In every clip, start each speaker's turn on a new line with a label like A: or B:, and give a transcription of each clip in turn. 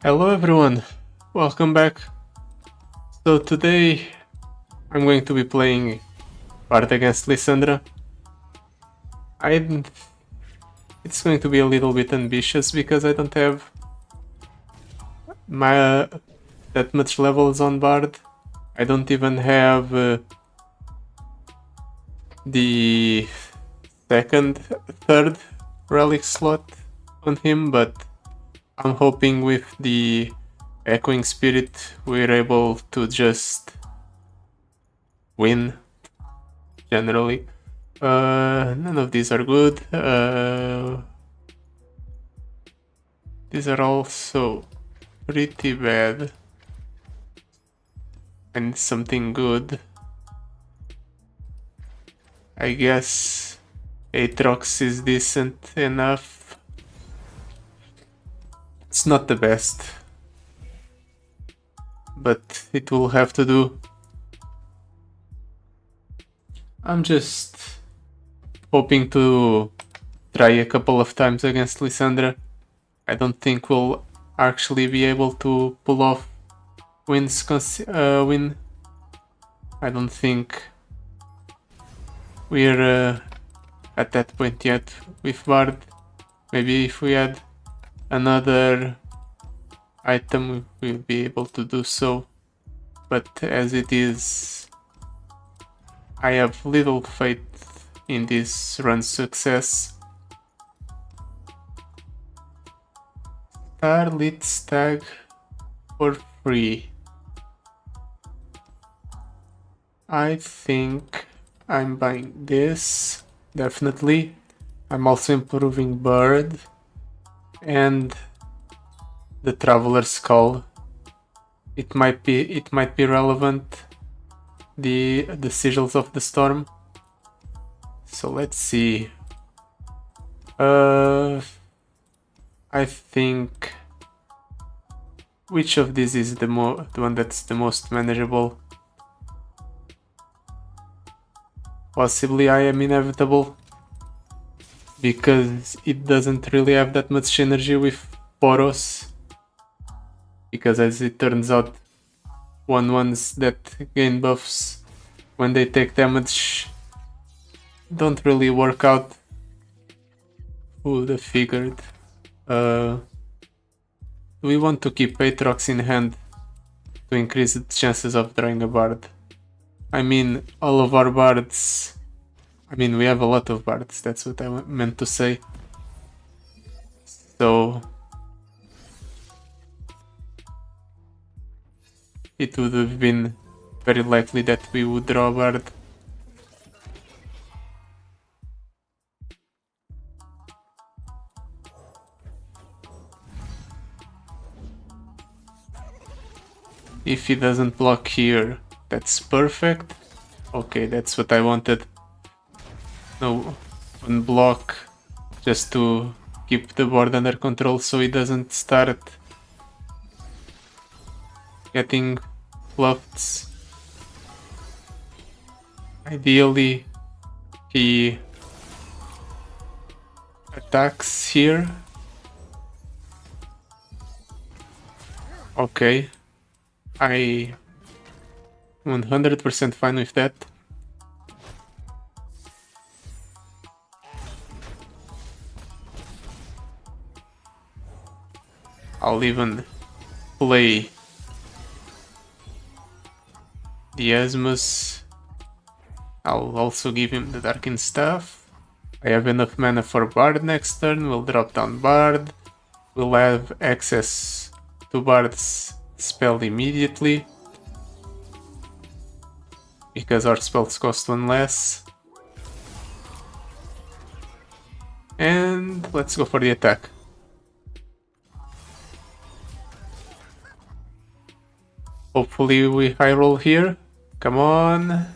A: Hello everyone, welcome back. So today I'm going to be playing Bard against Lissandra. It's going to be a little bit ambitious because I don't have my that much levels on Bard. I don't even have the third relic slot on him, but I'm hoping with the Echoing Spirit we're able to just win generally. None of these are good. These are also pretty bad. And something good. I guess Aatrox is decent enough. It's not the best, but it will have to do. I'm just hoping to try a couple of times against Lissandra. I don't think we'll actually be able to pull off win. I don't think we're at that point yet with Bard. Maybe if we had another item we'll be able to do so, but as it is, I have little faith in this run's success. Starlit Stag for free. I think I'm buying this, definitely. I'm also improving Bird and the Traveler's Skull. It might be relevant. The Sigils of the Storm. So let's see. I think which of these is the one that's the most manageable? Possibly I Am Inevitable, because it doesn't really have that much synergy with Poros, because as it turns out 1/1s that gain buffs when they take damage don't really work out. Who'd have figured? We want to keep Aatrox in hand to increase the chances of drawing a Bard. I mean, all of our Bards... I mean, we have a lot of Bards, that's what I meant to say. So... it would have been very likely that we would draw a Bard. If he doesn't block here, that's perfect. Okay, that's what I wanted. No, unblock, just to keep the board under control so he doesn't start getting fluffed. Ideally, he attacks here. Okay, I 100% fine with that. I'll even play the Asmus. I'll also give him the Darkened Staff. I have enough mana for Bard next turn. We'll drop down Bard. We'll have access to Bard's spell immediately, because our spells cost one less. And let's go for the attack. Hopefully we high roll here. Come on.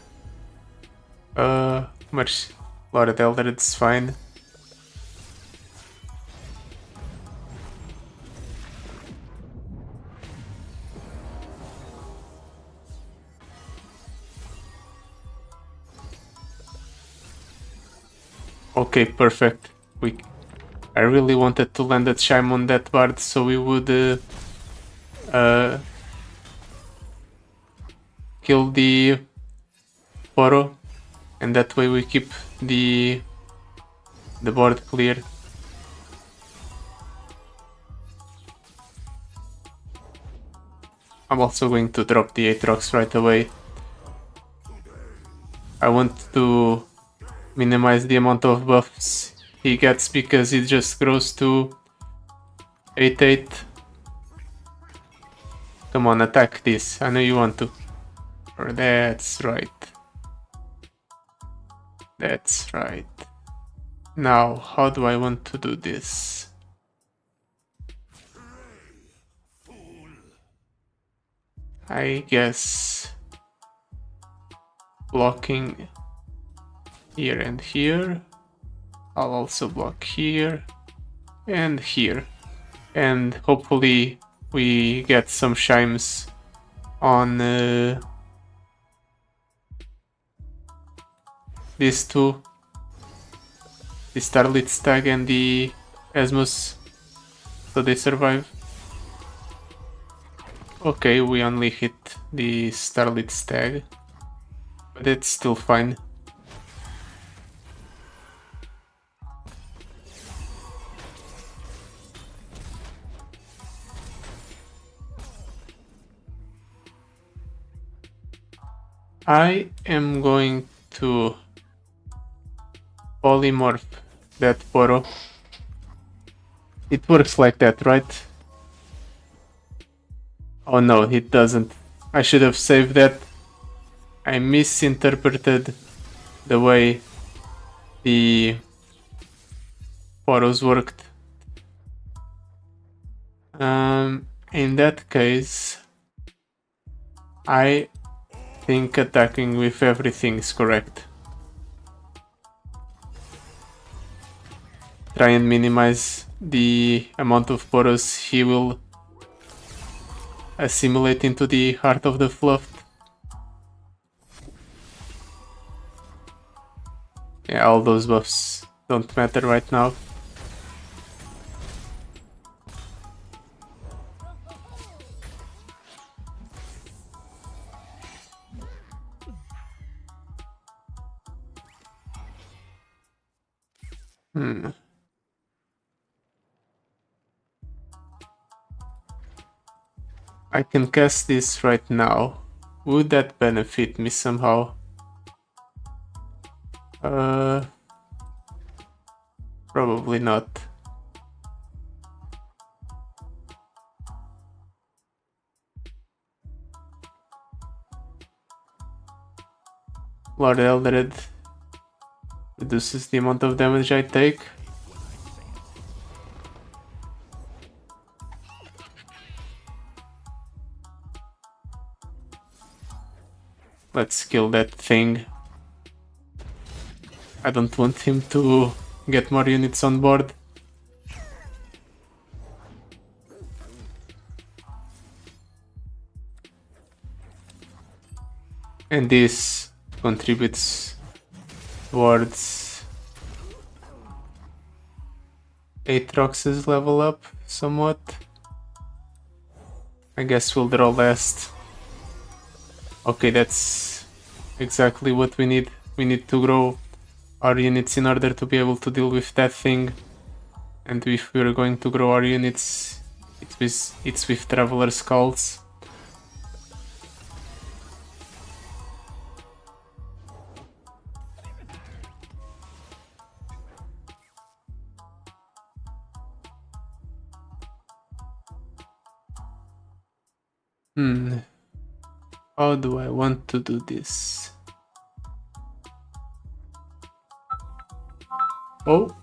A: Much Lord Elder, it's fine. Okay, perfect. I really wanted to land a chime on that Bard so we would kill the Poro, and that way we keep the board clear. I'm also going to drop the Aatrox right away. I want to minimize the amount of buffs he gets because it just grows to 8-8. Come on, attack this. I know you want to. That's right. That's right. Now, how do I want to do this? I guess blocking here and here. I'll also block here and here. And hopefully we get some chimes on these two. The Starlit Stag and the Asmus, so they survive. Okay, we only hit the Starlit Stag, but it's still fine. I am going to polymorph that Poro. It works like that, right? Oh no, it doesn't. I should have saved that. I misinterpreted the way the Poros worked. In that case, I think attacking with everything is correct. Try and minimize the amount of Poros he will assimilate into the heart of the fluff. Yeah, all those buffs don't matter right now. I can cast this right now. Would that benefit me somehow? Probably not. Lord Eldred reduces the amount of damage I take. Let's kill that thing. I don't want him to get more units on board. And this contributes towards Aatrox's level up somewhat. I guess we'll draw last. Okay, that's exactly what we need. We need to grow our units in order to be able to deal with that thing. And if we're going to grow our units, it's with Traveler Skulls. How do I want to do this? Oh.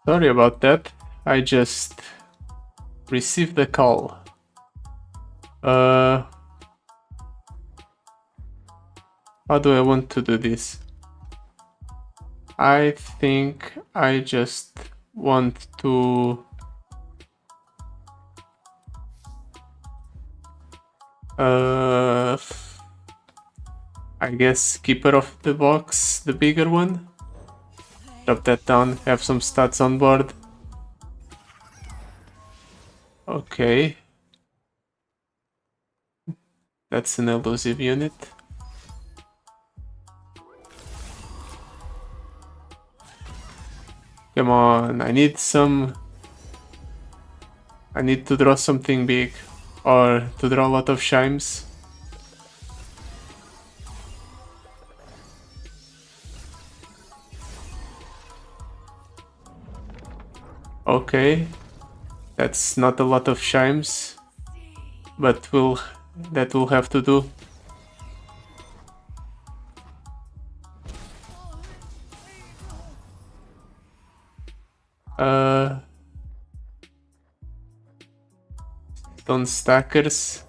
A: Sorry about that. I just received a call. How do I want to do this? I think I just want to I guess keeper of the box, the bigger one. Drop that down, have some stats on board. Okay. That's an elusive unit. Come on, I need to draw something big, or to draw a lot of chimes. Okay, that's not a lot of chimes, but that will have to do. Stone stackers.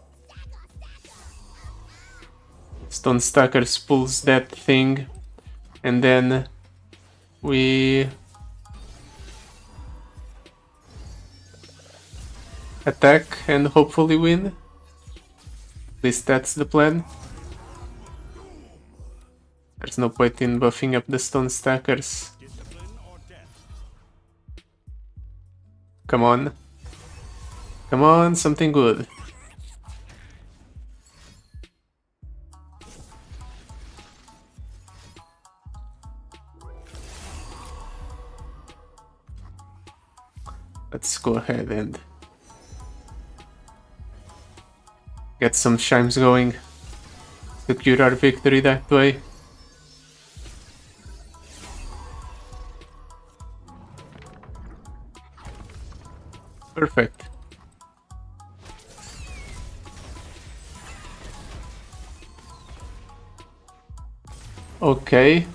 A: Stone stackers pulls that thing, and then we attack and hopefully win. At least that's the plan. There's no point in buffing up the stone stackers. Come on. Come on, something good. Let's go ahead and get some chimes going. Secure our victory that way. Perfect. Okay.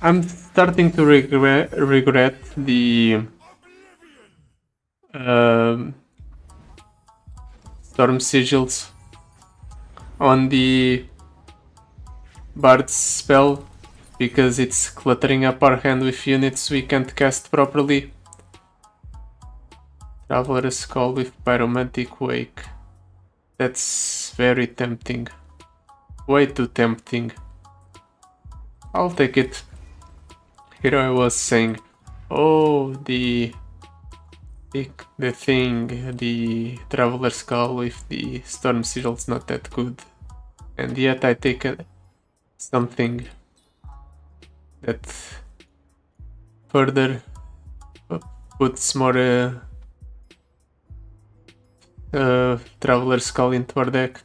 A: I'm starting to regret the storm sigils on the Bard's spell, because it's cluttering up our hand with units we can't cast properly. Traveler's Call with Pyromantic Wake. That's very tempting. Way too tempting. I'll take it. Here I was saying, oh, the Traveler's Call with the Storm Sigil's not that good. And yet I take something that further puts more Traveler's Call into our deck.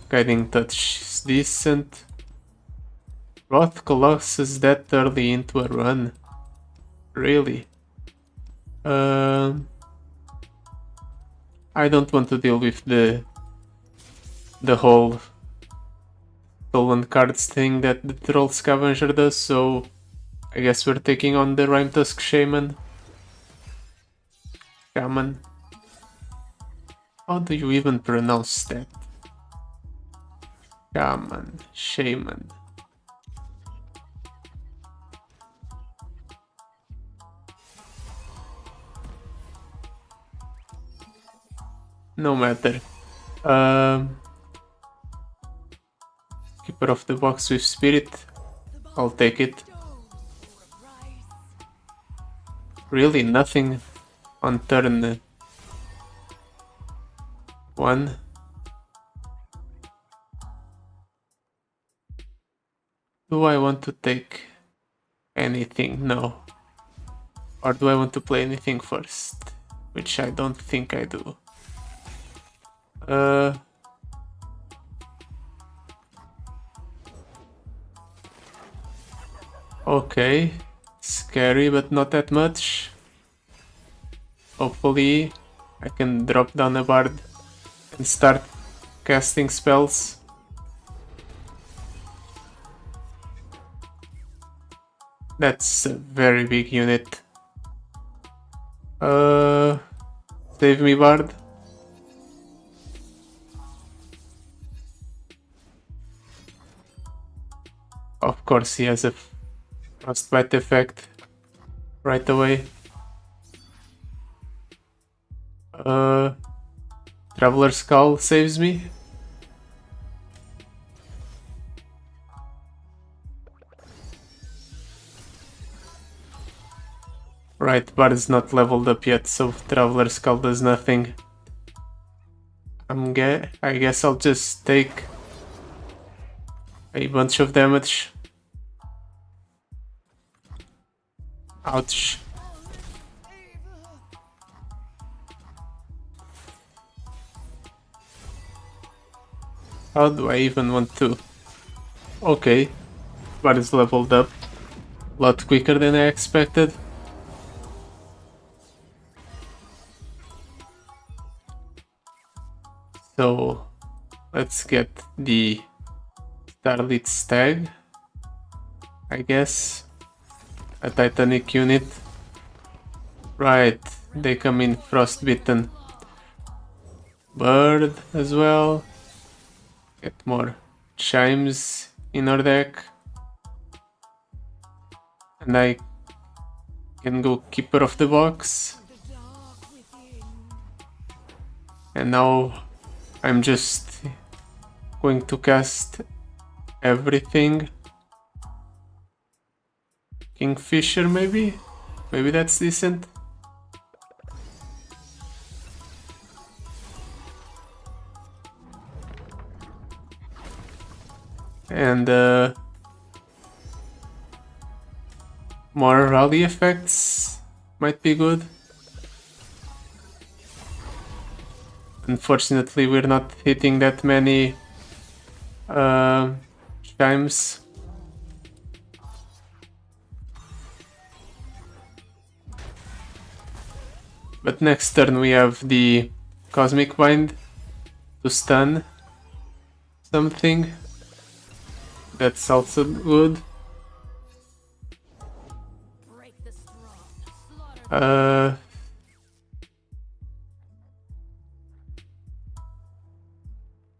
A: Guiding Touch is decent. Wrath Colossus that early into a run? Really? I don't want to deal with the whole stolen cards thing that the Troll Scavenger does, so I guess we're taking on the Rime Tusk Shaman. Shaman. How do you even pronounce that? Shaman. No matter. Keeper of the box with spirit. I'll take it. Really nothing on turn 1. Do I want to take anything? No. Or do I want to play anything first? Which I don't think I do. Okay. Scary, but not that much. Hopefully I can drop down a bard and start casting spells. That's a very big unit. Save me, Bard. Of course, he has a frostbite effect right away. Traveler's Call saves me. Right, Bard is not leveled up yet, so Traveler's Call does nothing. I guess I'll just take a bunch of damage. Ouch. How do I even want to? Okay, Bard is leveled up a lot quicker than I expected. So let's get the Starlit Stag, I guess. A Titanic unit. Right, they come in Frostbitten. Bird as well. Get more chimes in our deck. And I can go Keeper of the Box. And now I'm just going to cast everything. Kingfisher maybe? Maybe that's decent. And more rally effects might be good. Unfortunately, we're not hitting that many chimes. But next turn we have the Cosmic Bind to stun something. That's also good.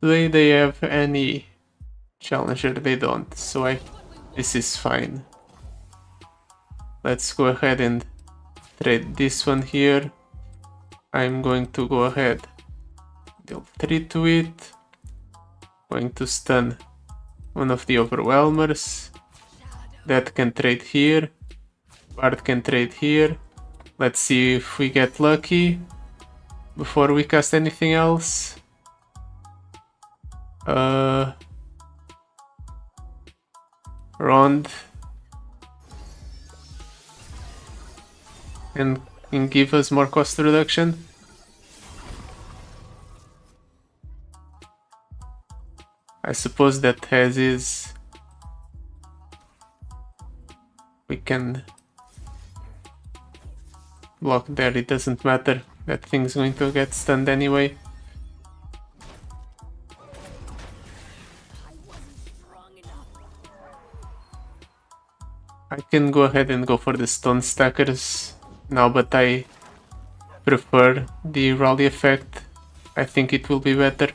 A: Do they have any challenger? They don't, so this is fine. Let's go ahead and trade this one here. I'm going to go ahead, deal 3 to it. Going to stun one of the Overwhelmers. That can trade here. Bard can trade here. Let's see if we get lucky before we cast anything else. Rond. And can give us more cost reduction. I suppose that has his... We can block there, it doesn't matter. That thing's going to get stunned anyway. I can go ahead and go for the Stone Stackers now, but I prefer the rally effect. I think it will be better.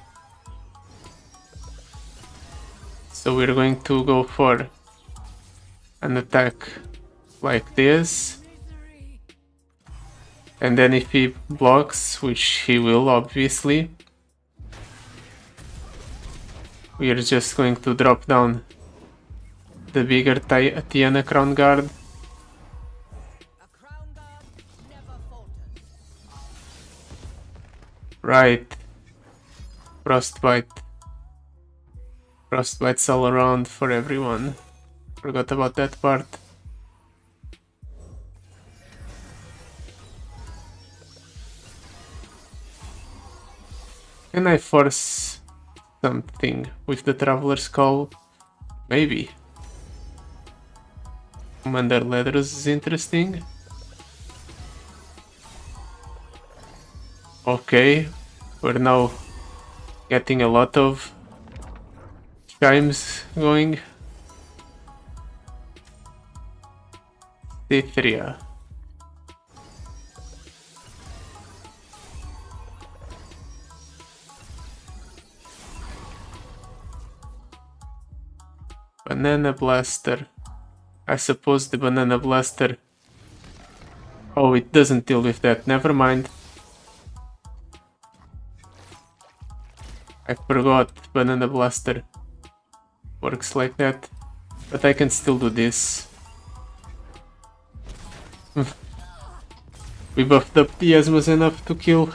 A: So we're going to go for an attack like this. And then if he blocks, which he will obviously, we are just going to drop down the bigger Tiana Crown Guard. Right. Frostbite. Frostbites all around for everyone. Forgot about that part. Can I force something with the Traveler's Call? Maybe. Commander Letters is interesting. Okay, we're now getting a lot of chimes going. D3. Banana Blaster. I suppose the Banana Blaster... Oh, it doesn't deal with that. Never mind. I forgot Banana Blaster works like that. But I can still do this. We buffed up the Asmus enough to kill.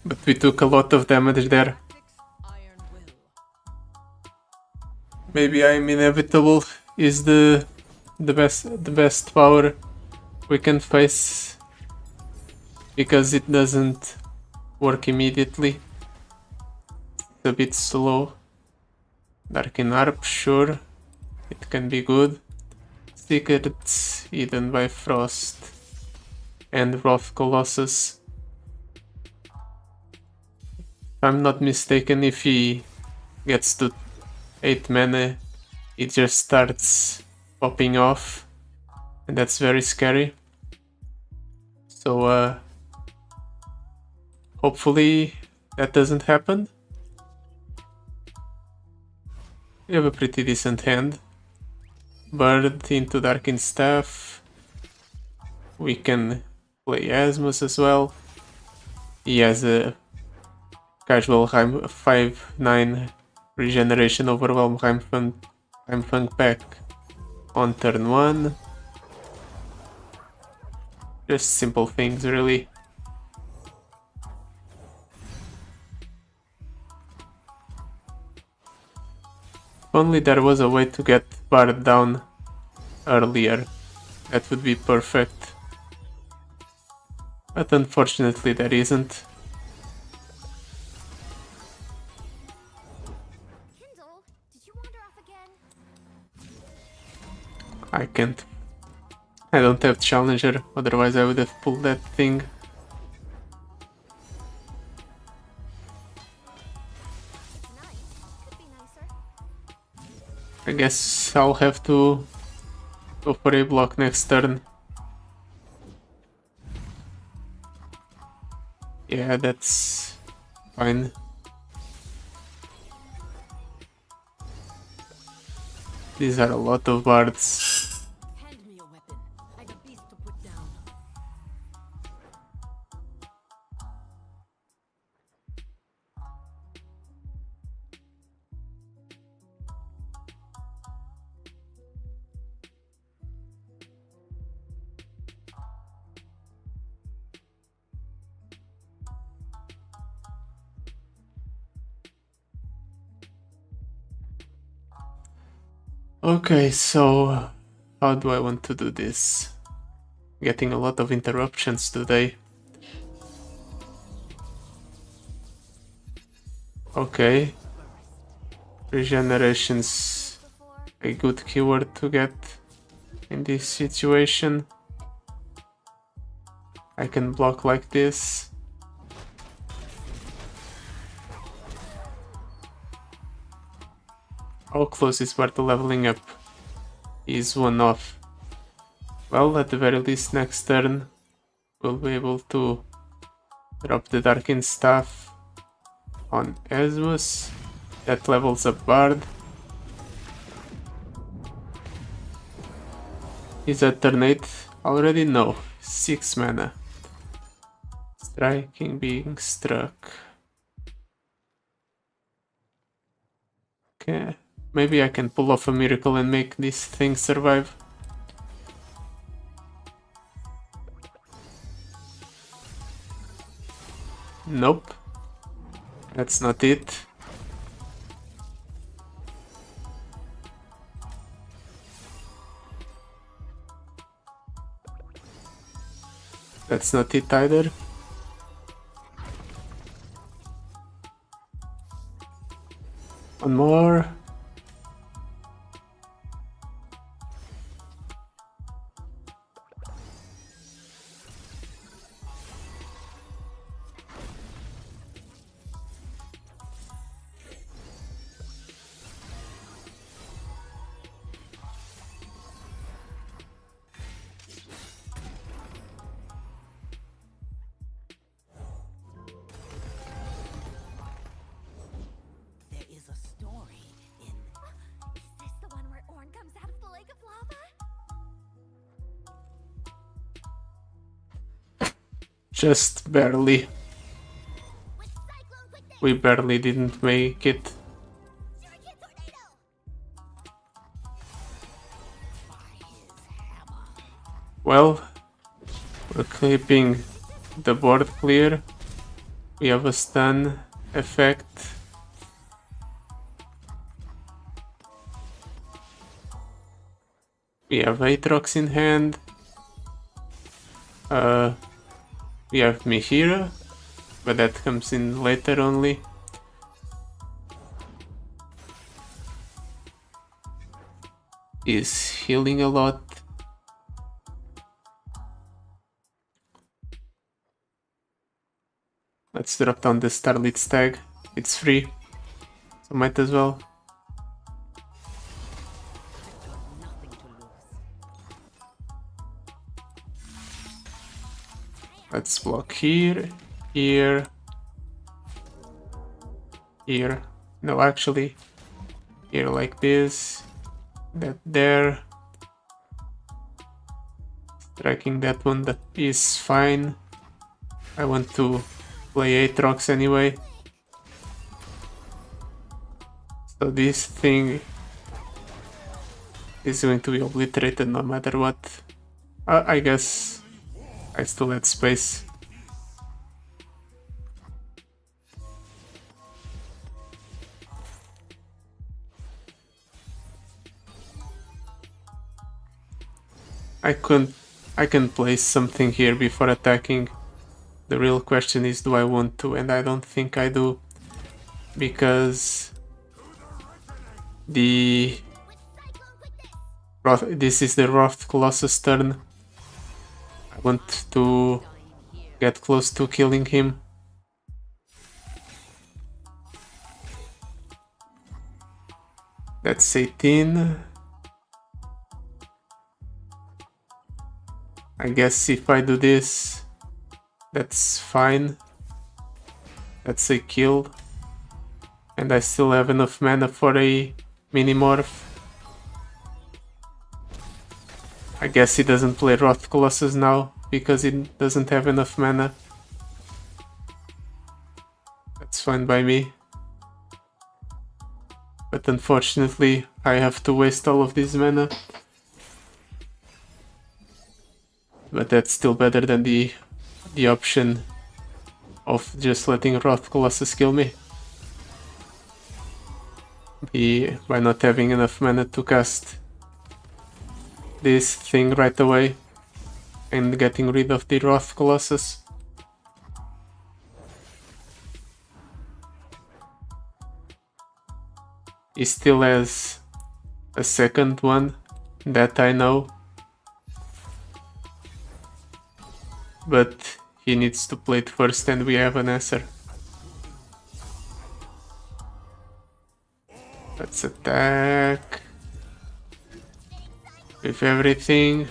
A: But we took a lot of damage there. Maybe I'm inevitable is the best power we can face, because it doesn't work immediately. It's a bit slow. Darkin Harp, sure, it can be good. Secrets hidden by Frost and Wrath Colossus. If I'm not mistaken, if he gets to 8 mana, it just starts popping off, and that's very scary. So hopefully that doesn't happen. We have a pretty decent hand. Bird into Darkin Staff. We can play Asmus as well. He has a casual 5/9 regeneration overwhelm Heimfang pack on turn 1. Just simple things, really. If only there was a way to get Bard down earlier, that would be perfect. But unfortunately there isn't. I can't. I don't have Challenger, otherwise I would have pulled that thing. I guess I'll have to go for a block next turn. Yeah, that's fine. These are a lot of bards.
B: Hand me a weapon. I got beast to put down.
A: Okay, so how do I want to do this? Getting a lot of interruptions today. Okay. Regeneration's a good keyword to get in this situation. I can block like this. How close is Bart to leveling up? He's one off. Well, at the very least next turn we'll be able to drop the Darkin Staff on Asmus. That levels up Bard. Is that turn 8 already? No. 6 mana. Striking, being struck. Okay. Maybe I can pull off a miracle and make this thing survive. Nope. That's not it. That's not it either. One more. Just barely. We barely didn't make it. Well, we're keeping the board clear. We have a stun effect. We have Aatrox in hand. We have Mihira, but that comes in later only. He's healing a lot. Let's drop down the Starlit Stag. It's free, so might as well. Let's block here, here, here. No, actually, here like this, that there. Striking that one, that is fine. I want to play Aatrox anyway. So this thing is going to be obliterated no matter what. I guess I still had space. I can place something here before attacking. The real question is, do I want to? And I don't think I do, because this is the Wrath Colossus turn. I want to get close to killing him. That's 18. I guess if I do this, that's fine. That's a kill. And I still have enough mana for a mini-morph. I guess he doesn't play Wrath Colossus now, because he doesn't have enough mana. That's fine by me. But unfortunately, I have to waste all of this mana. But that's still better than the option of just letting Wrath Colossus kill me. By not having enough mana to cast this thing right away and getting rid of the Wrath Colossus. He still has a second one, that I know. But he needs to play it first, and we have an answer. Let's attack with everything.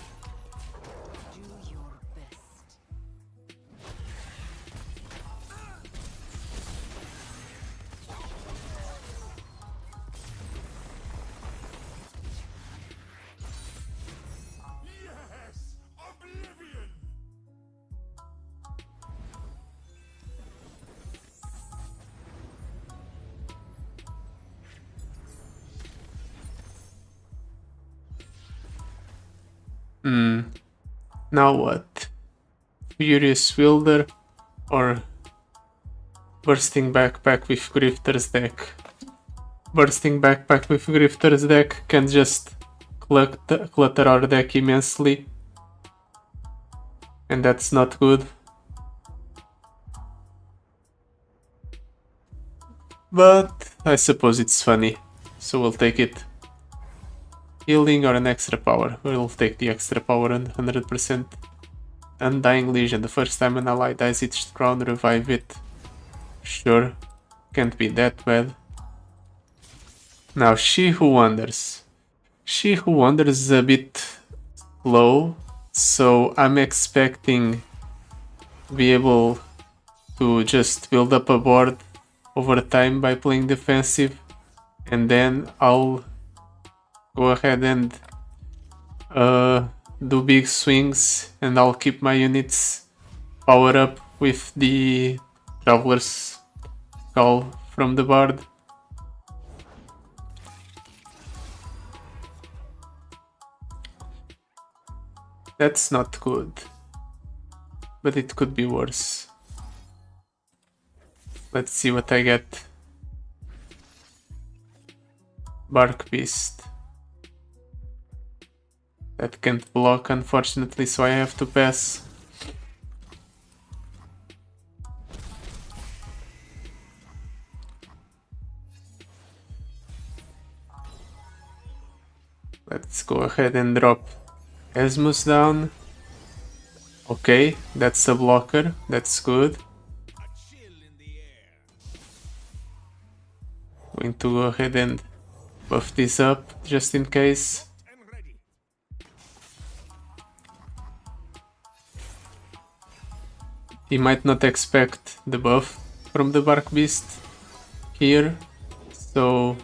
A: Now what? Furious Wielder or Bursting Backpack with Grifter's deck? Bursting Backpack with Grifter's deck can just clutter our deck immensely, and that's not good. But I suppose it's funny, so we'll take it. Healing or an extra power? We'll take the extra power 100%. Undying Legion. The first time an ally dies each round, revive it. Sure, can't be that bad. Now, She Who Wanders. She Who Wanders is a bit low, so I'm expecting to be able to just build up a board over time by playing defensive, and then I'll go ahead and do big swings, and I'll keep my units power up with the Traveler's Call from the Bard. That's not good, but it could be worse. Let's see what I get. Bark Beast. That can't block, unfortunately, so I have to pass. Let's go ahead and drop Asmus down. Okay, that's a blocker, that's good. Going to go ahead and buff this up just in case. He might not expect the buff from the Bark Beast here, so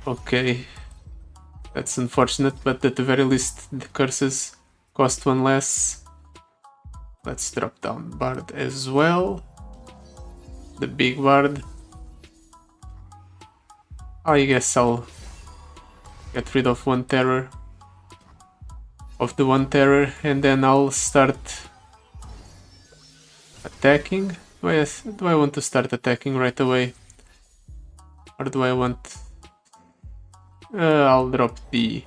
A: okay, that's unfortunate, but at the very least the curses cost one less. Let's drop down Bard as well, the big Bard. I guess I'll get rid of one terror, and then I'll start attacking. Do I want to start attacking right away? Or do I want... I'll drop the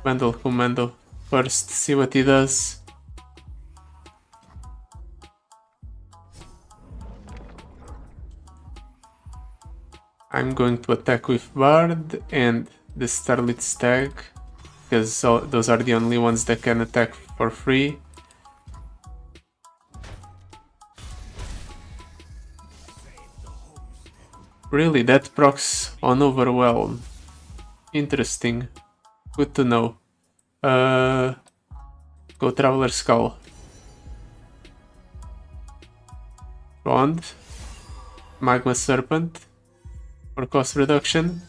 A: Vandal Commando first, see what he does. I'm going to attack with Bard and the Starlit Stag, because those are the only ones that can attack for free. Really, that procs on Overwhelm. Interesting. Good to know. Go Traveler's Skull. Bond. Magma Serpent. For cost reduction.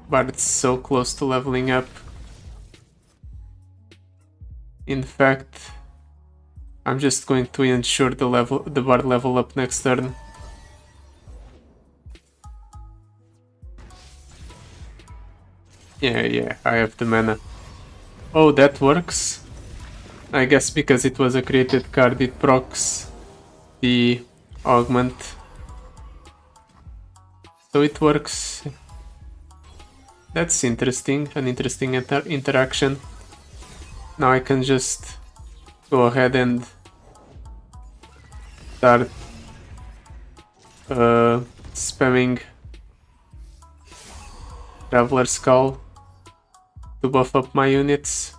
A: But it's so close to leveling up. In fact, I'm just going to ensure the Bard level up next turn. Yeah, I have the mana. Oh, that works. I guess because it was a created card, it procs the augment. So it works. That's interesting, an interesting interaction. Now I can just go ahead and start spamming Traveler's Skull to buff up my units.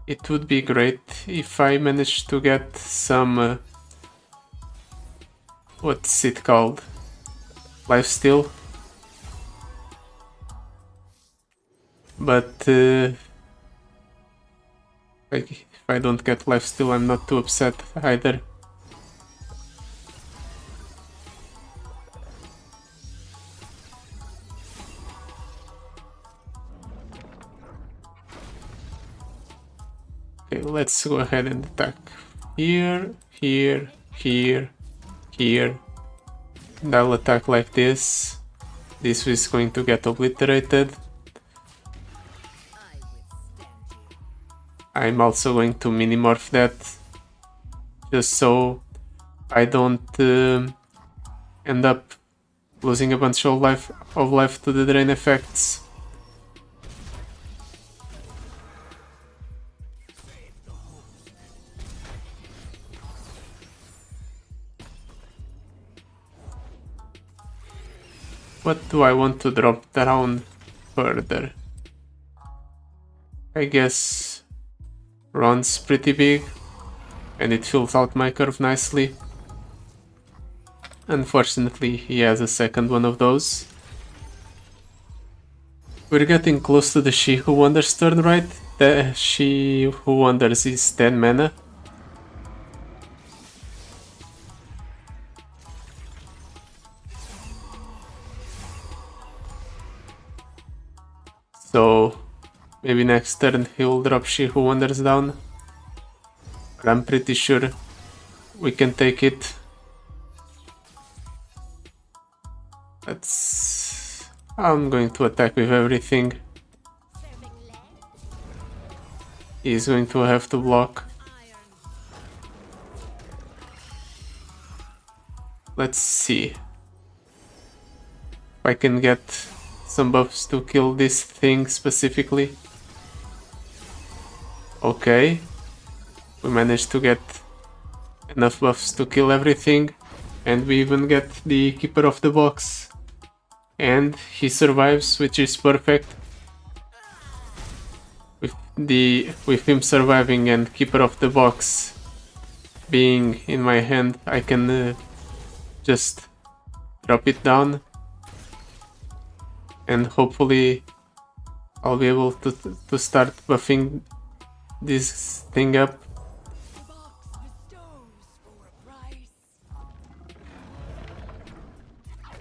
A: It would be great if I managed to get some what's it called? Lifesteal. But if I don't get lifesteal, I'm not too upset either. Okay, let's go ahead and attack here, here, here, here. And I'll attack like this. This is going to get obliterated. I'm also going to minimorph that, just so I don't end up losing a bunch of life to the drain effects. What do I want to drop down further? I guess Ron's pretty big, and it fills out my curve nicely. Unfortunately, he has a second one of those. We're getting close to the She Who Wonders turn, right? The She Who Wonders is 10 mana. So Maybe next turn he will drop She Who Wanders down. But I'm pretty sure we can take it. I'm going to attack with everything. He's going to have to block. Let's see if I can get some buffs to kill this thing specifically. Okay, we managed to get enough buffs to kill everything, and we even get the Keeper of the Box. And he survives, which is perfect. With him surviving and Keeper of the Box being in my hand, I can just drop it down, and hopefully I'll be able to start buffing this thing up.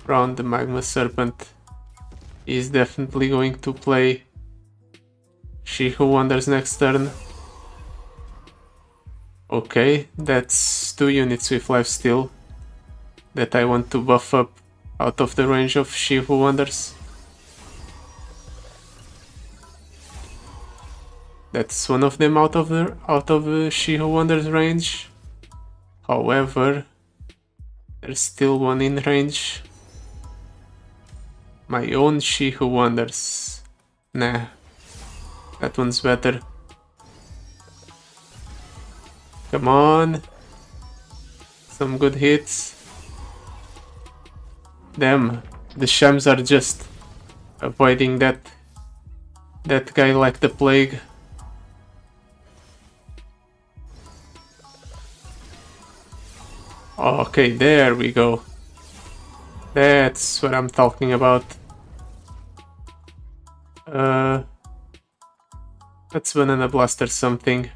A: Round the Magma Serpent is definitely going to play She Who Wanders next turn. Okay, that's 2 units with lifesteal that I want to buff up out of the range of She Who Wanders. That's one of them out of She Who Wanders range. However, there's still one in range. My own She Who Wanders. Nah, that one's better. Come on. Some good hits. Damn, the shams are just avoiding that guy like the plague. Okay, there we go. That's what I'm talking about. Let's Banana Blaster something.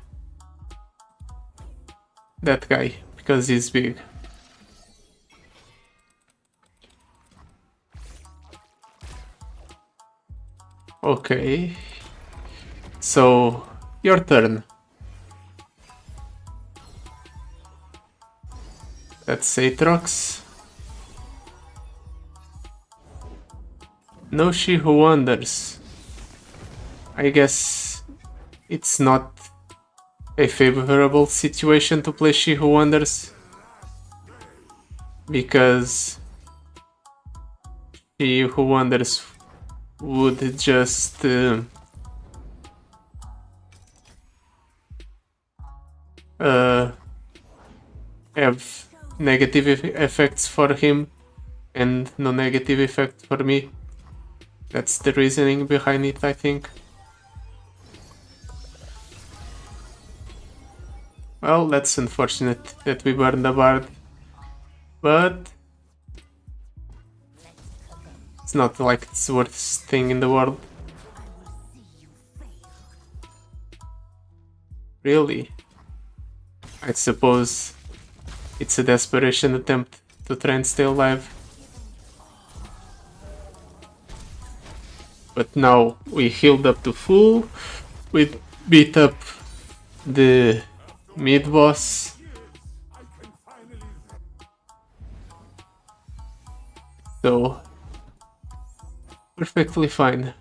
A: That guy, because he's big. Okay. So, your turn. That's Aatrox. No She Who Wanders. I guess it's not a favorable situation to play She Who Wanders, because She Who Wanders would just have negative effects for him and no negative effect for me. That's the reasoning behind it, I think. Well, that's unfortunate that we burned the bard, but it's not like it's the worst thing in the world. Really? I suppose it's a desperation attempt to try and stay alive. But now we healed up to full, we beat up the mid-boss. So, perfectly fine.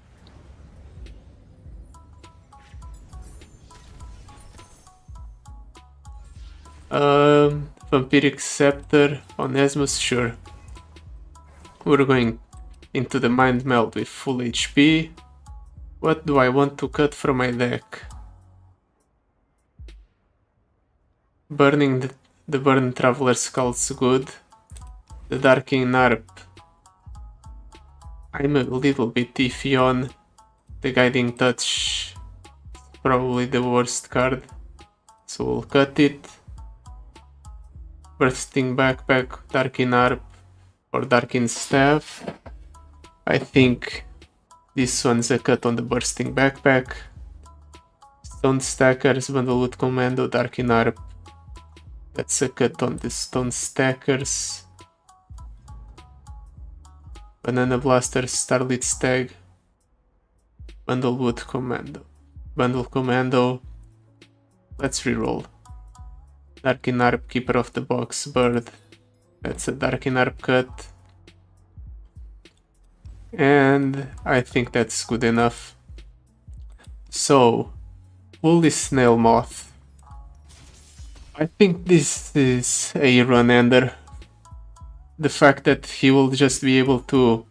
A: Vampiric Scepter on Esmus, sure. We're going into the Mind Meld with full HP. What do I want to cut from my deck? Burning the Burn Traveler Skull's good. The Darking Narp, I'm a little bit iffy on. The Guiding Touch, probably the worst card, so we'll cut it. Bursting Backpack, Darkin Harp, or Darkin Staff. I think this one's a cut on the Bursting Backpack. Stone Stackers, Bundle with Commando, Darkin Harp. That's a cut on the Stone Stackers. Banana Blaster, Starlit Stag. Bundlewood Commando. Bundle Commando. Let's reroll. Darkinarp, Keeper of the Box, Bird. That's a Darkinarp cut. And I think that's good enough. So, Woolly Snail Moth. I think this is a run ender. The fact that he will just be able to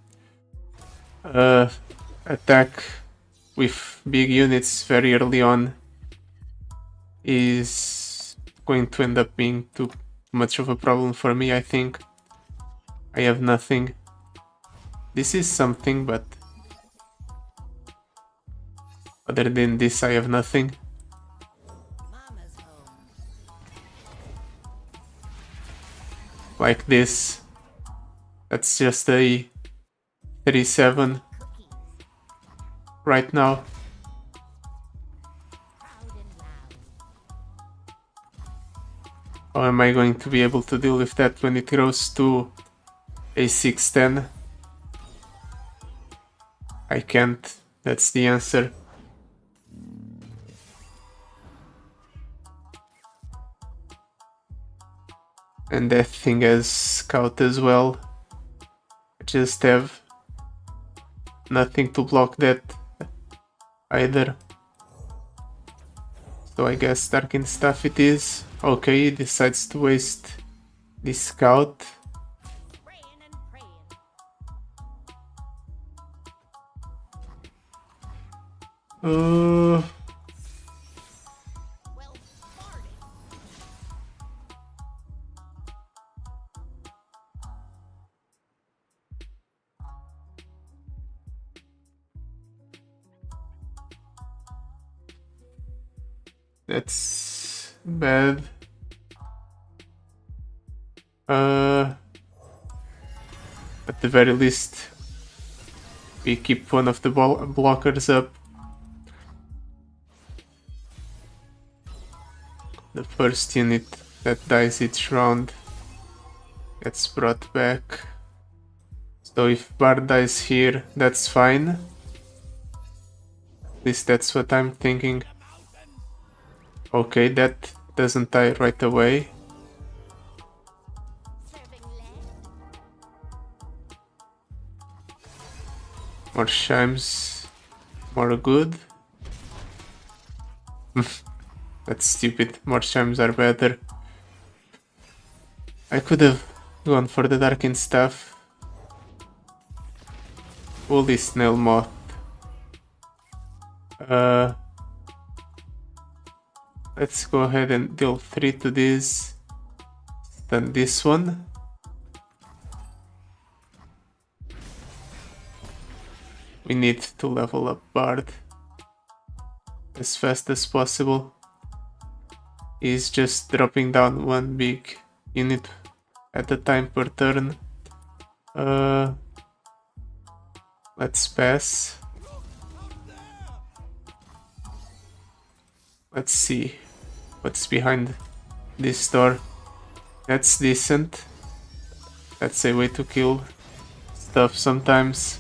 A: attack with big units very early on is going to end up being too much of a problem for me, I think. I have nothing. This is something, but other than this, I have nothing.
B: Mama's home.
A: Like this. That's just a 37 right now.
B: Proud and loud.
A: How am I going to be able to deal with that when it grows to a 610? I can't. That's the answer. And that thing has scout as well. I just have nothing to block that either. So I guess Darkin Staff it is. Okay, he decides to waste this scout.
B: Praying and praying.
A: Uh,
B: Well, farted.
A: that's bad. At the very least, we keep one of the blockers up. The first unit that dies each round gets brought back. So if Bard dies here, that's fine. At least that's what I'm thinking. Okay, that doesn't die right away.
B: Serving lead.
A: More chimes, more good. That's stupid. More chimes are better. I could have gone for the Darkin Staff. Woolly Snail Moth. Let's go ahead and deal 3 to this. Then this one. We need to level up Bard as fast as possible. He's just dropping down one big unit at a time per turn. Let's pass. Let's see what's behind this door. That's decent. That's a way to kill stuff sometimes.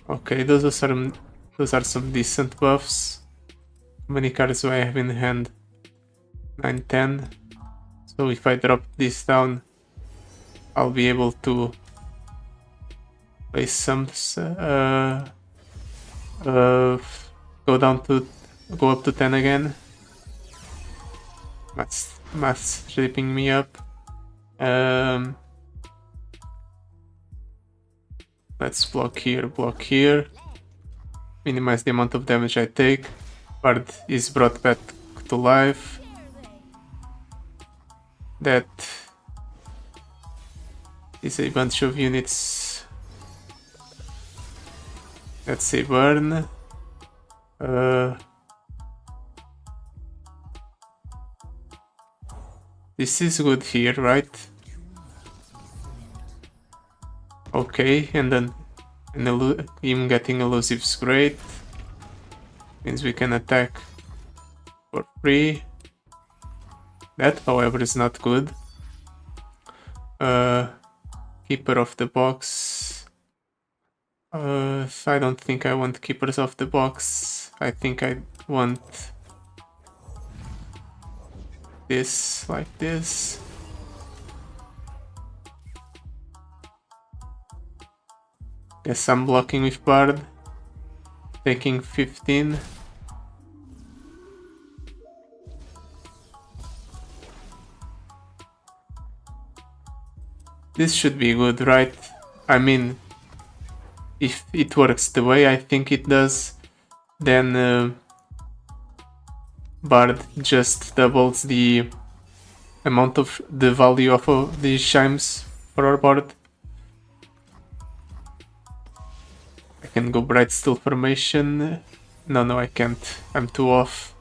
A: Okay, those are some decent buffs. How many cards do I have in hand? 9, 10. So if I drop this down, I'll be able to place some go up to 10 again. Math's tripping me up. Let's block here. Minimize the amount of damage I take. Bard is brought back to life. That is a bunch of units. That's a burn. This is good here, right? Okay, and then him getting elusive's great. Means we can attack for free. That, however, is not good. Keeper of the box. I don't think I want keepers of the box. I think I want this, like this. Guess I'm blocking with Bard. Taking 15. This should be good, right? I mean, if it works the way I think it does, then Bard just doubles the amount of the value of these chimes for our board. I can go Bright Steel Formation. No, I can't. I'm too off.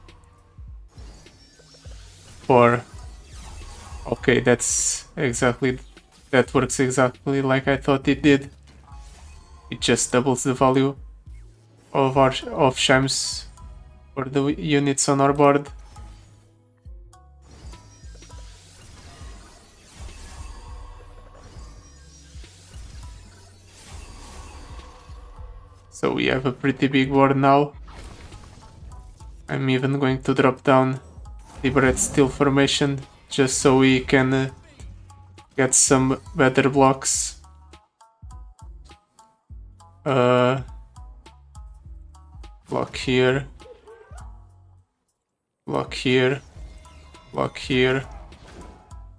A: 4. Okay, that works exactly like I thought it did. It just doubles the value of chimes for the units on our board. So we have a pretty big board now. I'm even going to drop down the Bright Steel Formation just so we can get some better blocks. Block here. Block here. Block here.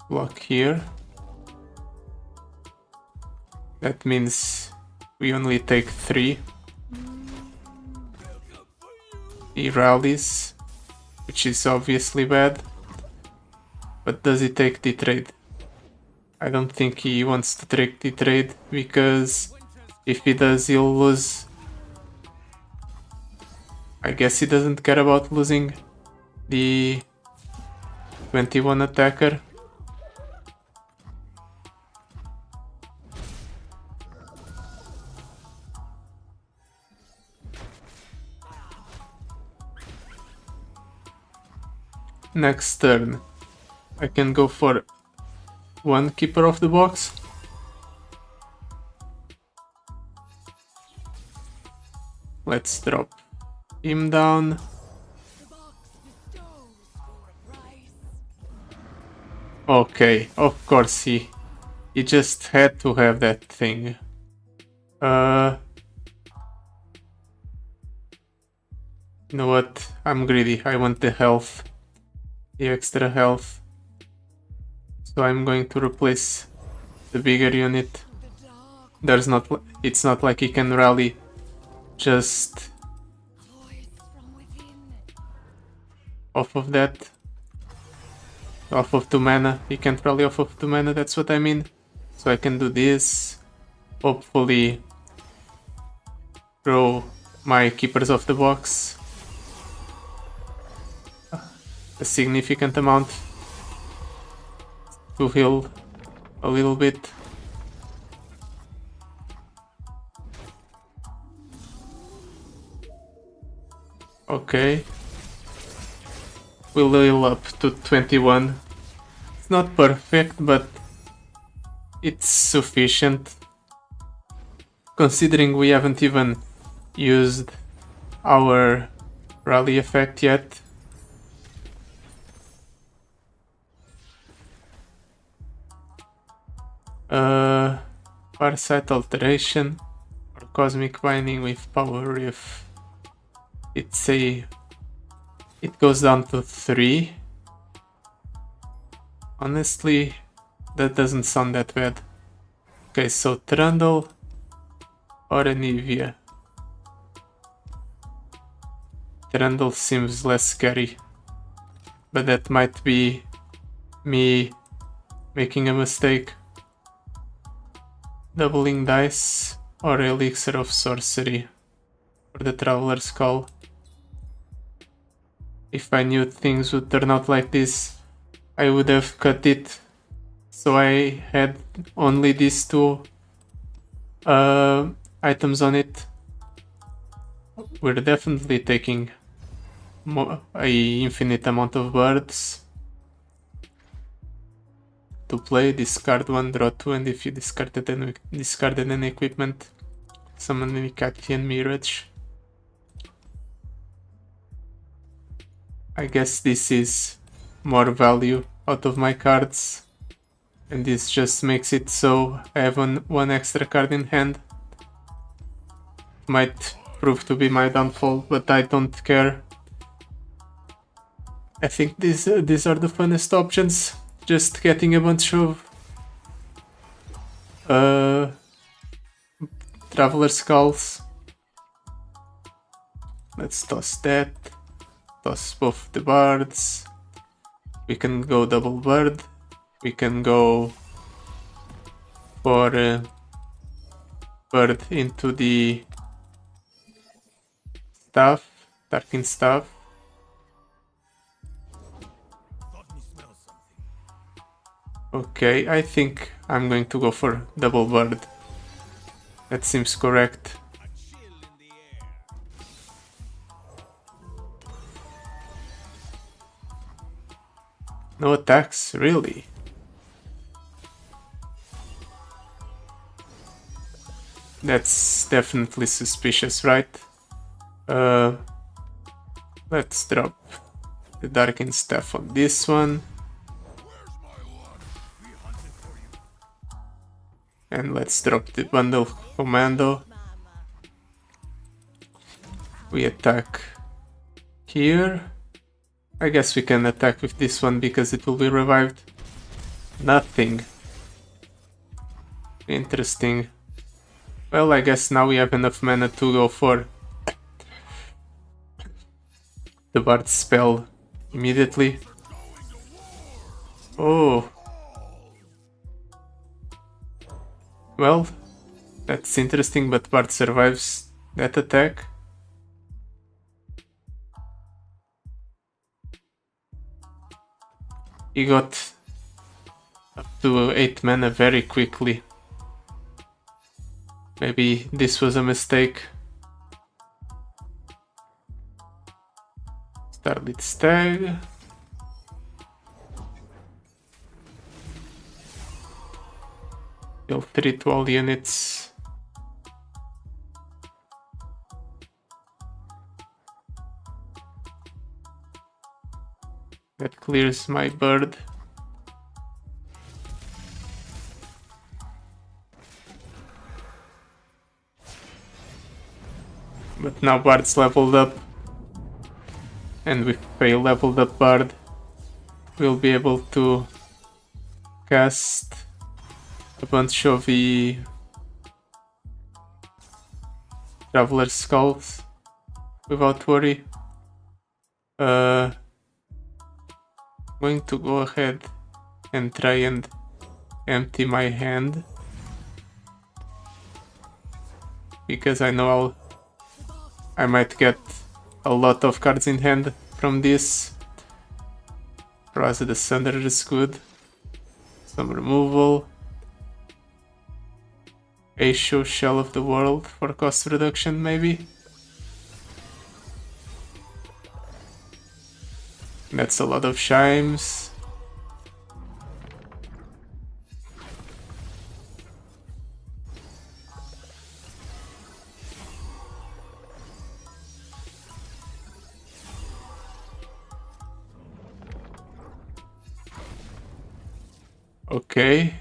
A: Block here. That means we only take 3. He rallies, which is obviously bad. But does he take the trade? I don't think he wants to take the trade, because if he does, he'll lose. I guess he doesn't care about losing the 21 attacker. Next turn, I can go for 1 keeper of the box. Let's drop him down. Okay, of course he just had to have that thing. You know what? I'm greedy. I want the health. The extra health. So I'm going to replace the bigger unit. It's not like he can rally just off of that. Off of 2 mana. He can't rally off of 2 mana, that's what I mean. So I can do this. Hopefully throw my keepers of the box. A significant amount to heal a little bit. Okay. We'll heal up to 21. It's not perfect, but it's sufficient. Considering we haven't even used our rally effect yet. Farsight Alteration or Cosmic Binding with Power Reef. It goes down to 3. Honestly, that doesn't sound that bad. Okay, so Trundle or Anivia. Trundle seems less scary, but that might be me making a mistake. Doubling dice or Elixir of Sorcery for the Traveler's Call. If I knew things would turn out like this, I would have cut it so I had only these 2 items on it. We're definitely taking a infinite amount of birds to play. Discard one, draw two, and if you discarded any equipment, summon any Catian Mirage. I guess this is more value out of my cards, and this just makes it so I have one extra card in hand. Might prove to be my downfall, but I don't care. I think these are the funnest options. Just getting a bunch of Traveler Skulls. Let's toss that. Toss both the birds. We can go double bird. We can go for bird into the staff, Darkin staff. Okay, I think I'm going to go for double bird. That seems correct. No attacks, really? That's definitely suspicious, right? Let's drop the Darkin Staff on this one. And let's drop the Bundle Commando. We attack here. I guess we can attack with this one because it will be revived. Nothing. Interesting. Well, I guess now we have enough mana to go for the Bard spell immediately. Oh. Well, that's interesting, but Bard survives that attack. He got up to 8 mana very quickly. Maybe this was a mistake. Starlit Stag. Deal 3 to all units. That clears my bird. But now Bard's leveled up. And with a leveled up Bard, we'll be able to cast a bunch of the Traveler Skulls without worry. Going to go ahead and try and empty my hand, because I know I might get a lot of cards in hand from this. Cross the Lissandra is good. Some removal. Aisho Shell of the World for cost reduction, maybe. That's a lot of chimes. Okay.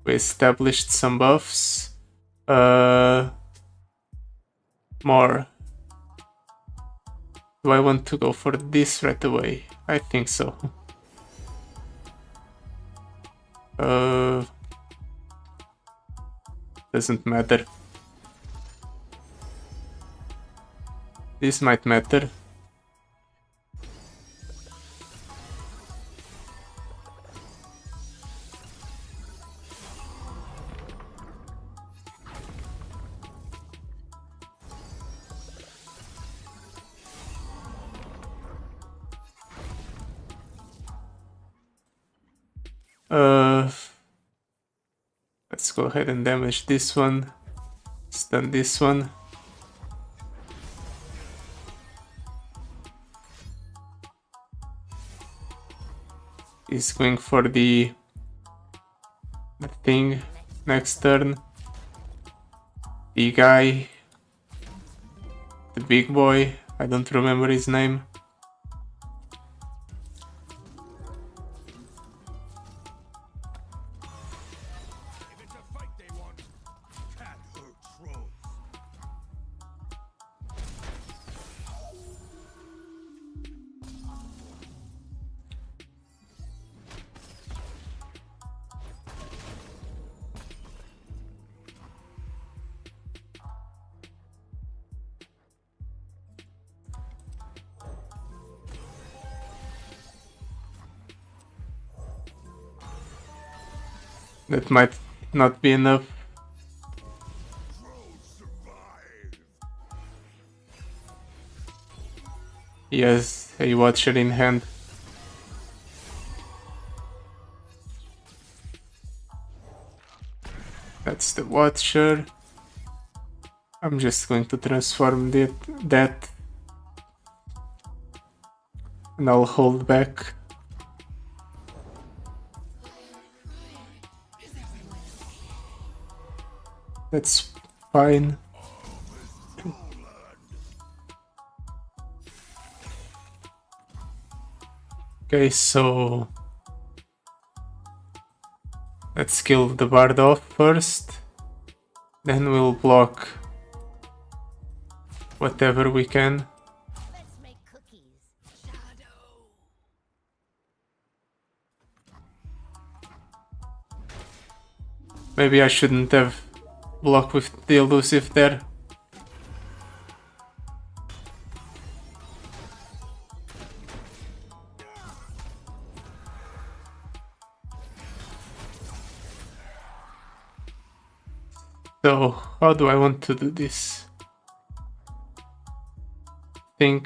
A: We established some buffs. More. Do I want to go for this right away? I think so. Doesn't matter. This might matter. Let's go ahead and damage this one, stun this one. He's going for the thing next turn. The guy, the big boy, I don't remember his name. That might not be enough. He has a Watcher in hand. That's the Watcher. I'm just going to transform that and I'll hold back. That's fine. Okay, so let's kill the Bard off first. Then we'll block whatever we can.
B: Let's make cookies.
A: Maybe I shouldn't have blocked with the elusive there. So, how do I want to do this? I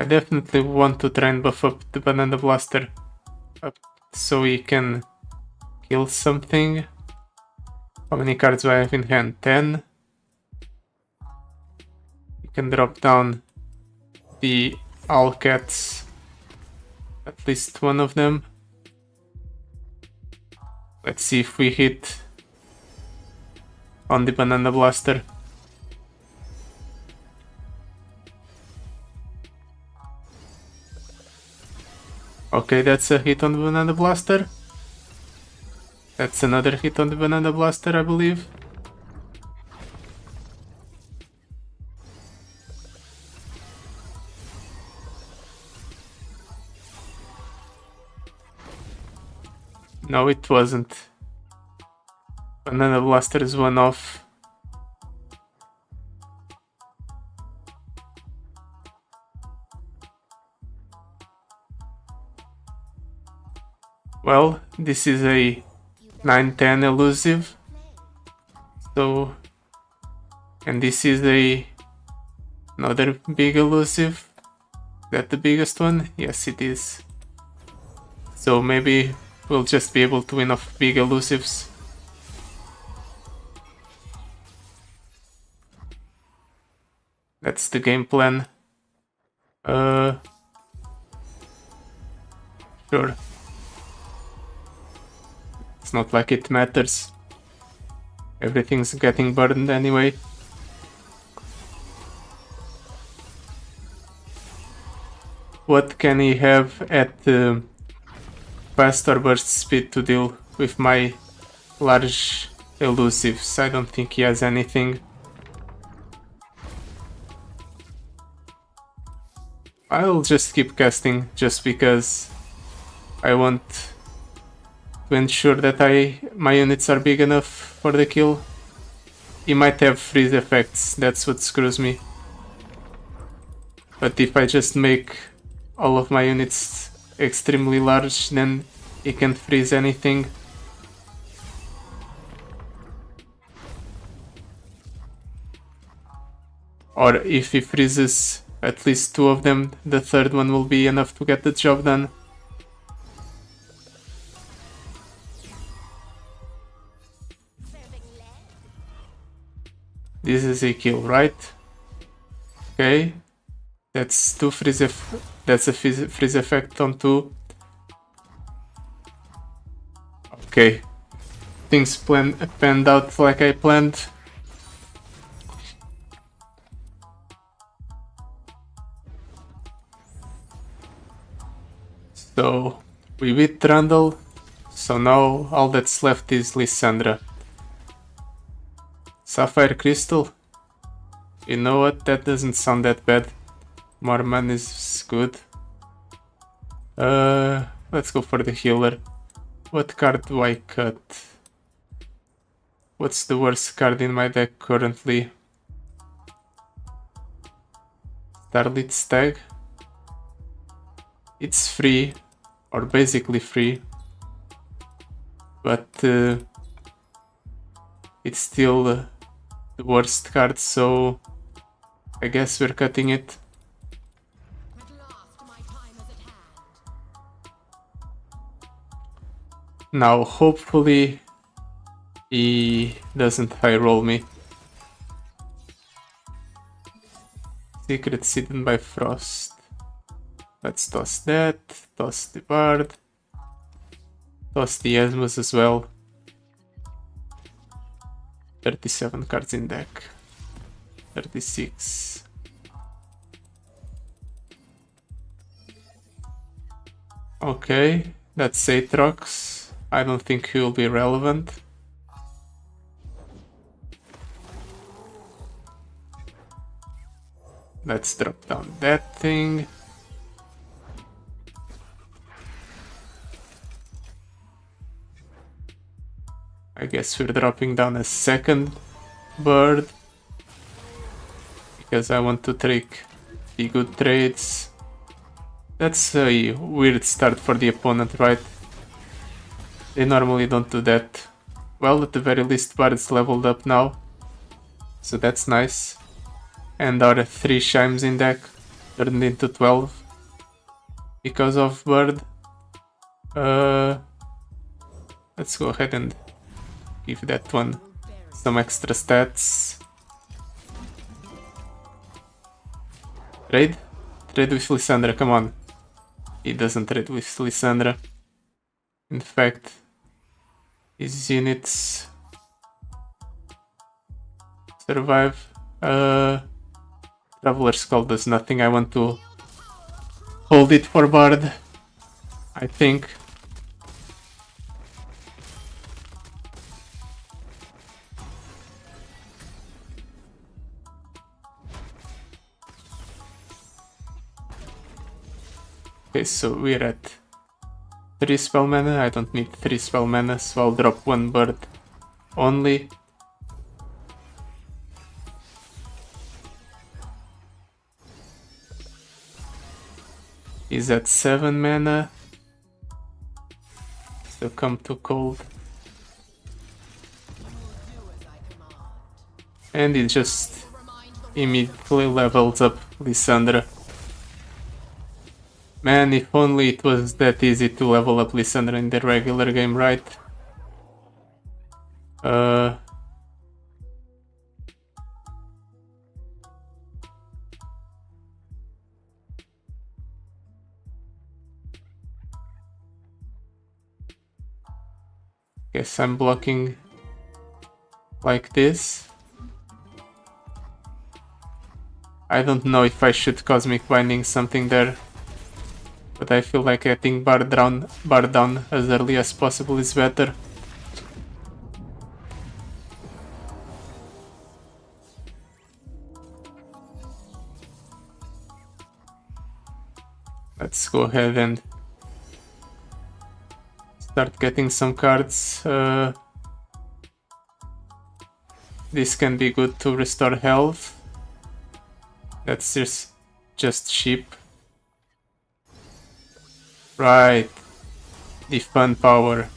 A: definitely want to try and buff up the Banana Blaster up so he can kill something. How many cards do I have in hand? 10. You can drop down the Owl Cats, at least one of them. Let's see if we hit on the Banana Blaster. Okay, that's a hit on the Banana Blaster. That's another hit on the Banana Blaster, I believe. No, it wasn't. Banana Blaster is one off. Well, this is a 9-10 elusive. So, and this is another big elusive. Is that the biggest one? Yes, it is. So maybe we'll just be able to win off big elusives. That's the game plan. Sure. It's not like it matters. Everything's getting burned anyway. What can he have at fast or burst speed to deal with my large elusives? I don't think he has anything. I'll just keep casting just because I want to ensure that my units are big enough for the kill. He might have freeze effects, that's what screws me. But if I just make all of my units extremely large, then he can't freeze anything. Or if he freezes at least 2 of them, the third one will be enough to get the job done. This is a kill, right? Okay. That's 2 freeze that's a freeze effect on 2. Okay. Things panned out like I planned. So we beat Trundle. So now all that's left is Lissandra. Sapphire Crystal. You know what? That doesn't sound that bad. More mana is good. Let's go for the healer. What card do I cut? What's the worst card in my deck currently? Starlit Stag. It's free, or basically free, but it's still the worst card, so I guess we're cutting it.
B: At last, my time is at hand.
A: Now, hopefully, he doesn't high roll me. Secret Hidden by Frost. Let's toss that, toss the Bard, toss the Asmus as well. 37 cards in deck. 36. Okay, that's Aatrox. I don't think he will be relevant. Let's drop down that thing. I guess we're dropping down a second bird because I want to take the good trades. That's a weird start for the opponent, right? They normally don't do that. Well, at the very least, Bard's leveled up now, so that's nice. And our 3 Shimes in deck turned into 12 because of Bird. Let's go ahead and give that one some extra stats. Trade? Trade with Lissandra, come on. He doesn't trade with Lissandra. In fact, his units survive. Traveler's Call does nothing. I want to hold it for Bard, I think. Okay, so we're at 3 spell mana. I don't need 3 spell mana, so I'll drop 1 bird only. He's at 7 mana. So come to cold. And he just immediately levels up Lissandra. Man, if only it was that easy to level up Lissandra in the regular game, right? Guess I'm blocking like this. I don't know if I should Cosmic Binding something there, but I feel like getting bar down as early as possible is better. Let's go ahead and start getting some cards. This can be good to restore health. That's just cheap. Right. The fun power.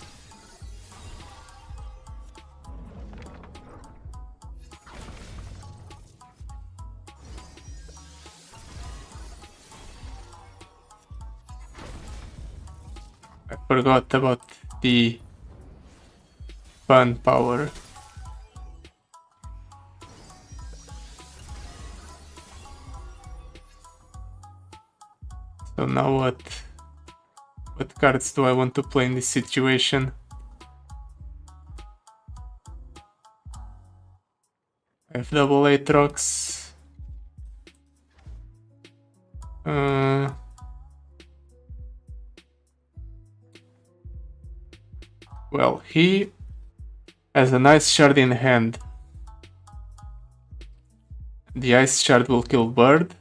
A: I forgot about the fun power. So now what cards do I want to play in this situation? I have double Aatrox. Well, he has a nice shard in hand. The ice shard will kill bird.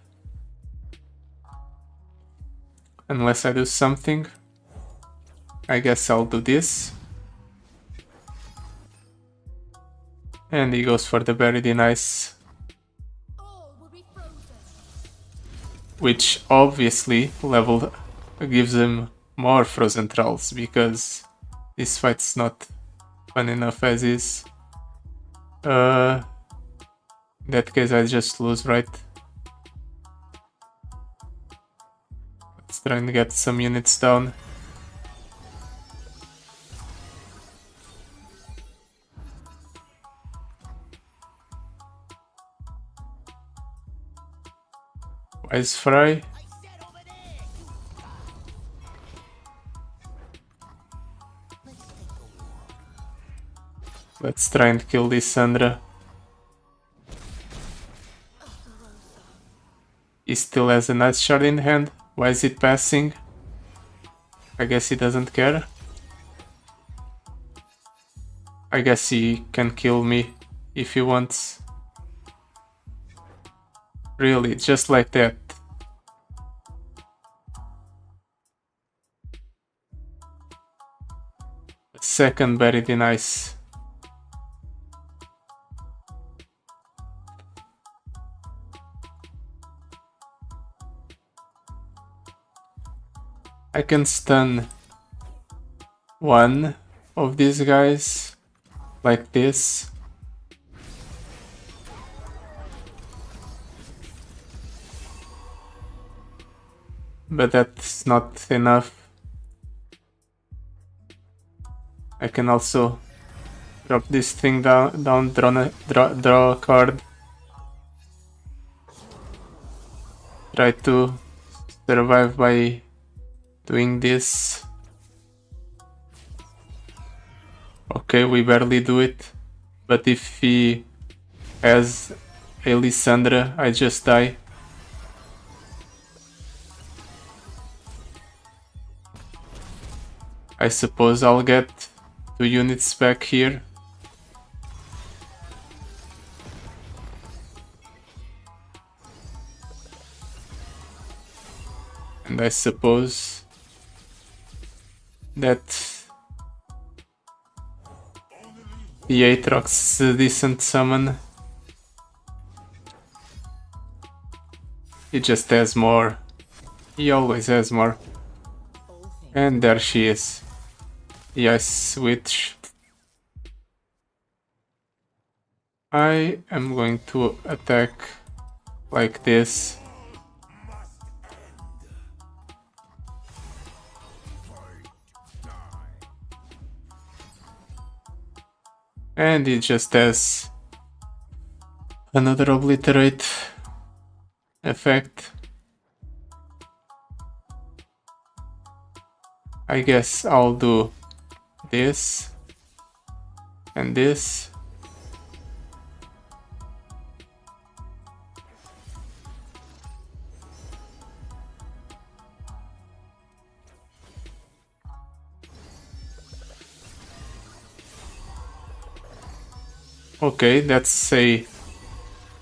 A: Unless I do something. I guess I'll do this. And he goes for the buried in ice.
B: All will be frozen.
A: Which obviously gives him more frozen trolls, because this fight's not fun enough as is. In that case I just lose, right? Let's try and get some units down. Wise Fry. Let's try and kill Lissandra. He still has a nice shard in hand. Why is it passing? I guess he doesn't care. I guess he can kill me if he wants. Really, just like that. Second buried in ice. I can stun one of these guys like this. But that's not enough. I can also drop this thing down, draw a card. Try to survive by doing this. Okay, we barely do it. But if he has a Lissandra, I just die. I suppose I'll get 2 units back here. And I suppose that the Aatrox is a decent summon. He just has more. He always has more. And there she is. The Ice Witch. I am going to attack like this. And it just has another obliterate effect. I guess I'll do this and this. Okay, that's a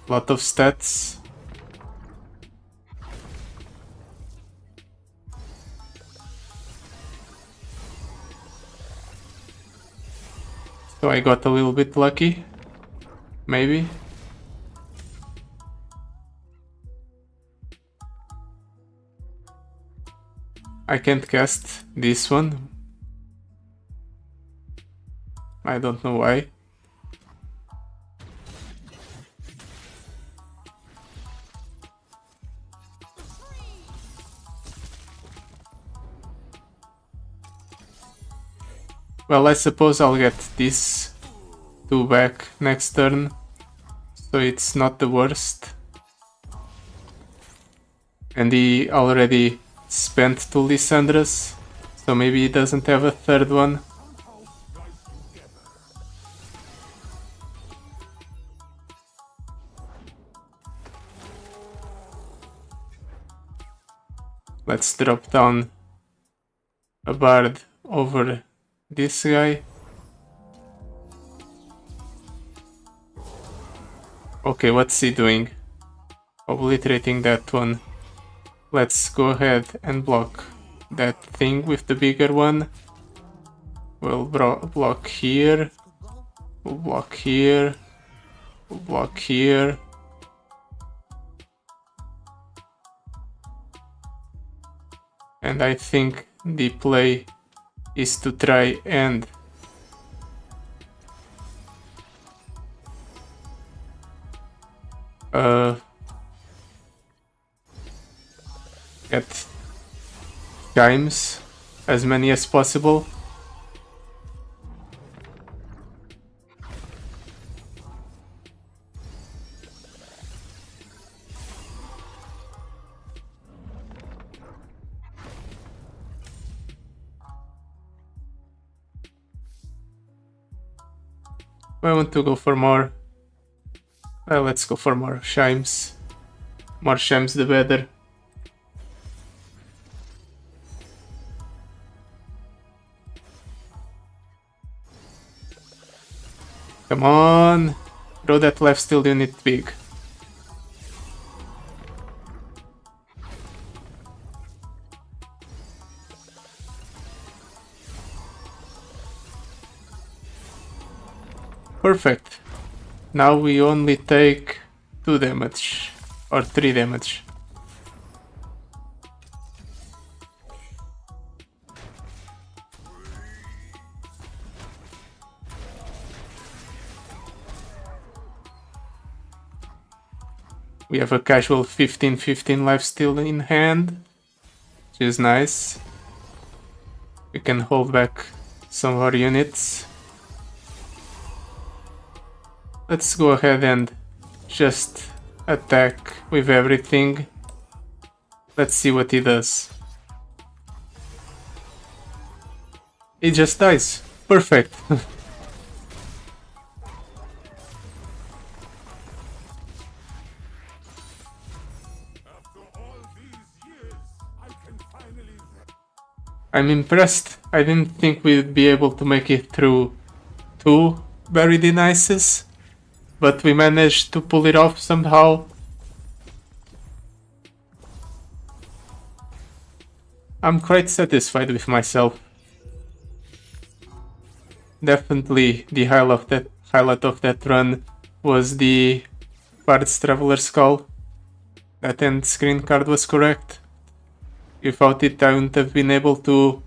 A: lot of stats. So I got a little bit lucky, maybe. I can't cast this one. I don't know why. Well, I suppose I'll get these 2 back next turn, so it's not the worst. And he already spent 2 Lissandras, so maybe he doesn't have a third one. Let's drop down a bard over this guy. Okay, what's he doing? Obliterating that one. Let's go ahead and block that thing with the bigger one. We'll block here. We'll block here. We'll block here. And I think the play is to try and get chimes, as many as possible. I want to go for more. Let's go for more chimes. More chimes the better. Come on! Throw that left steel unit big. Perfect. Now we only take 2 damage. Or 3 damage. We have a casual 15-15 lifesteal in hand, which is nice. We can hold back some of our units. Let's go ahead and just attack with everything. Let's see what he does. He just dies. Perfect. I'm impressed. I didn't think we'd be able to make it through 2 buried in ices, but we managed to pull it off somehow. I'm quite satisfied with myself. Definitely the highlight of that run was the Bard's Traveler's Skull. That end screen card was correct. Without it, I wouldn't have been able to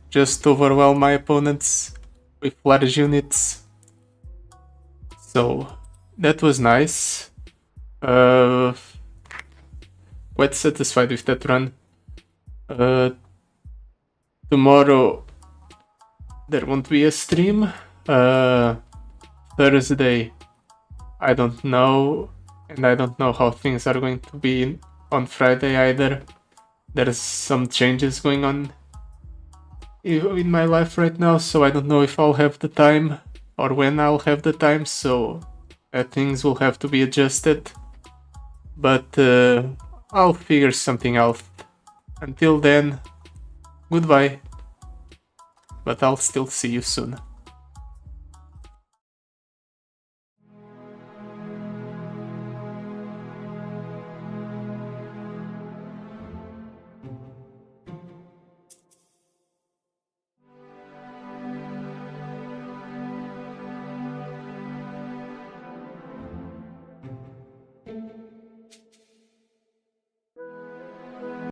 A: just overwhelm my opponents with large units. So that was nice. Quite satisfied with that run. Tomorrow there won't be a stream. Thursday, I don't know, and I don't know how things are going to be on Friday either. There's some changes going on in my life right now, so I don't know if I'll have the time or when I'll have the time, so things will have to be adjusted. But I'll figure something out. Until then, goodbye. But I'll still see you soon.